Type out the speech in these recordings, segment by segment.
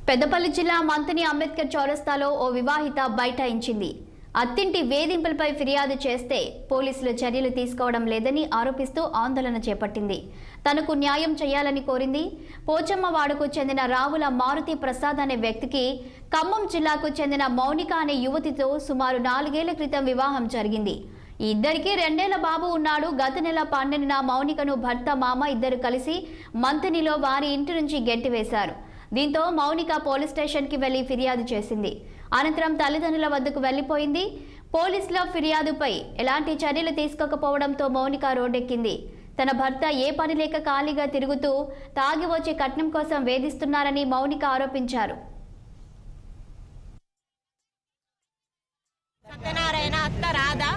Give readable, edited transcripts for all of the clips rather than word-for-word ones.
పెద్దపల్లి జిల్లా మంతని అంబేద్కర్ చౌరస్తాలో ఓ వివాహిత బైఠాయించింది. అత్తింటి వేధింపులపై ఫిర్యాదు చేస్తే పోలీసులు చర్యలు తీసుకోవడం లేదని ఆరోపిస్తూ ఆందోళన చేపట్టింది. తనకు న్యాయం చేయాలని కోరింది. పోచమ్మవాడకు చెందిన రావుల మారుతి ప్రసాద్ అనే వ్యక్తికి ఖమ్మం జిల్లాకు చెందిన మౌనిక అనే యువతితో సుమారు 4 ఏళ్ల క్రితం వివాహం జరిగింది. ఈ ఇద్దరికి 2 ఏళ్ల బాబు ఉన్నాడు. గత నెల 12న మౌనికను భర్త మామ ఇద్దరు కలిసి మంతనిలో వారి ఇంటి నుంచి గెంటివేశారు. దీంతో మౌనిక పోలీస్ స్టేషన్కి వెళ్లి ఫిర్యాదు చేసింది. అనంతరం తల్లిదండ్రుల వద్దకు వెళ్లిపోయింది. పోలీసుల ఫిర్యాదుపై ఎలాంటి చర్యలు తీసుకోకపోవడంతో మౌనిక రోడ్డెక్కింది. తన భర్త ఏ పని లేక ఖాళీగా తిరుగుతూ తాగి వచ్చి కట్నం కోసం వేధిస్తున్నారని మౌనిక ఆరోపించారు. సత్యనారాయణ అత్త రాధా,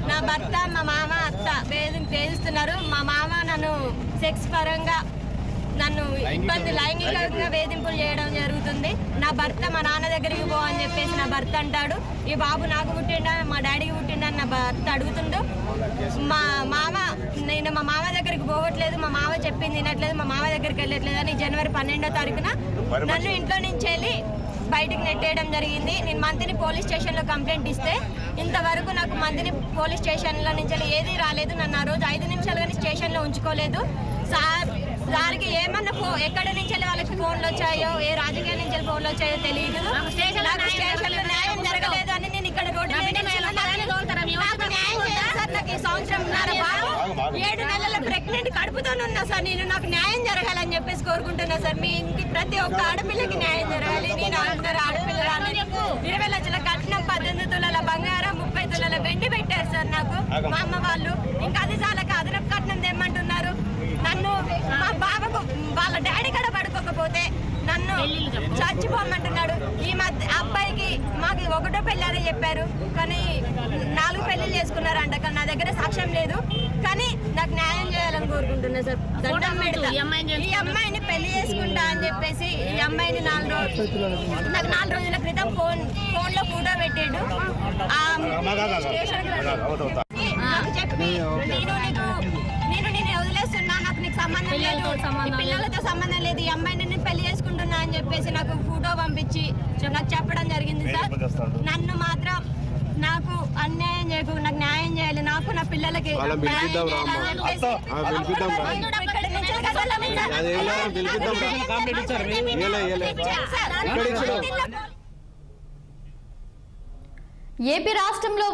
నా భర్త మా మామ అత్త వేధిస్తున్నారు. మా మామ నన్ను సెక్స్ పరంగా నన్ను లైంగికంగా వేధింపులు చేయడం జరుగుతుంది. నా భర్త మా నాన్న దగ్గరికి పో అని చెప్పేసి నా భర్త అంటాడు. ఈ బాబు నాకు పుట్టిండా మా డాడీకి పుట్టిండా అని నా భర్త అడుగుతుండు. నేను మా మామ దగ్గరికి పోవట్లేదు, మా మామ చెప్పింది వినట్లేదు, మా మామ దగ్గరికి వెళ్ళట్లేదు అని జనవరి 12వ తారీఖున నన్ను ఇంట్లో నుంచి వెళ్ళి బయటికి నెట్టేయడం జరిగింది. నేను మంతిని పోలీస్ స్టేషన్లో కంప్లైంట్ ఇస్తే ఇంతవరకు నాకు మంతిని పోలీస్ స్టేషన్లో నుంచి ఏది రాలేదు. నన్ను ఆ రోజు 5 నిమిషాలు కానీ స్టేషన్లో ఉంచుకోలేదు. సార్కి ఏమన్నా ఎక్కడ నుంచి వాళ్ళకి ఫోన్లు వచ్చాయో, ఏ రాజకీయాల నుంచి ఫోన్లు వచ్చాయో తెలియదు. నాకు స్టేషన్లో న్యాయం జరగలేదు అని నేను ఇక్కడ రోడ్డు నాకు ఈ సంవత్సరం 7 నెలల ప్రెగ్నెంట్ కడుపుతో ఉన్నా సార్. నాకు న్యాయం జరగాలని చెప్పేసి కోరుకుంటున్నా సార్. మీ ఇంటి ప్రతి ఒక్క ఆడపిల్లకి న్యాయం జరగాలి. నేను అందరూ ఆడపిల్లలు 20 లక్షల కట్నం, 18 తులాల బంగారం, 30 తులాల వెండి పెట్టారు సార్ నాకు మా అమ్మ వాళ్ళు. ఇంకా అది చాలా అదనపు కట్నం తెమ్మంటున్నారు. నన్ను మా బాబుకు వాళ్ళ డాడీ కూడా పడుకోకపోతే నన్ను చచ్చిపోమంటున్నాడు. ఈ మధ్య అబ్బాయికి మాకు 1వ పెళ్లి అని చెప్పారు, కానీ 4 పెళ్లిళ్ళు చేసుకున్నారంట. కానీ నా దగ్గర సాక్ష్యం లేదు. కానీ నాకు న్యాయం చేయాలని కోరుకుంటున్నా సార్. ఈ అమ్మాయిని పెళ్లి చేసుకుంటా అని చెప్పేసి ఈ అమ్మాయిని 4 రోజుల క్రితం ఫోన్లో ఫోటో పెట్టాడు. చెప్పి నేను వదిలేస్తున్నా, నాకు నీకు సంబంధం లేదు, పిల్లలతో సంబంధం లేదు, ఈ అమ్మాయిని నేను పెళ్లి చేసుకుంటున్నా అని చెప్పేసి నాకు ఫోటో పంపించి నాకు చెప్పడం జరిగింది సార్. నన్ను మాత్రం నాకు అన్యాయం చేయకు, నాకు న్యాయం చేయాలి, నాకు నా పిల్లలకి ఏపీ రాష్ట్రంలో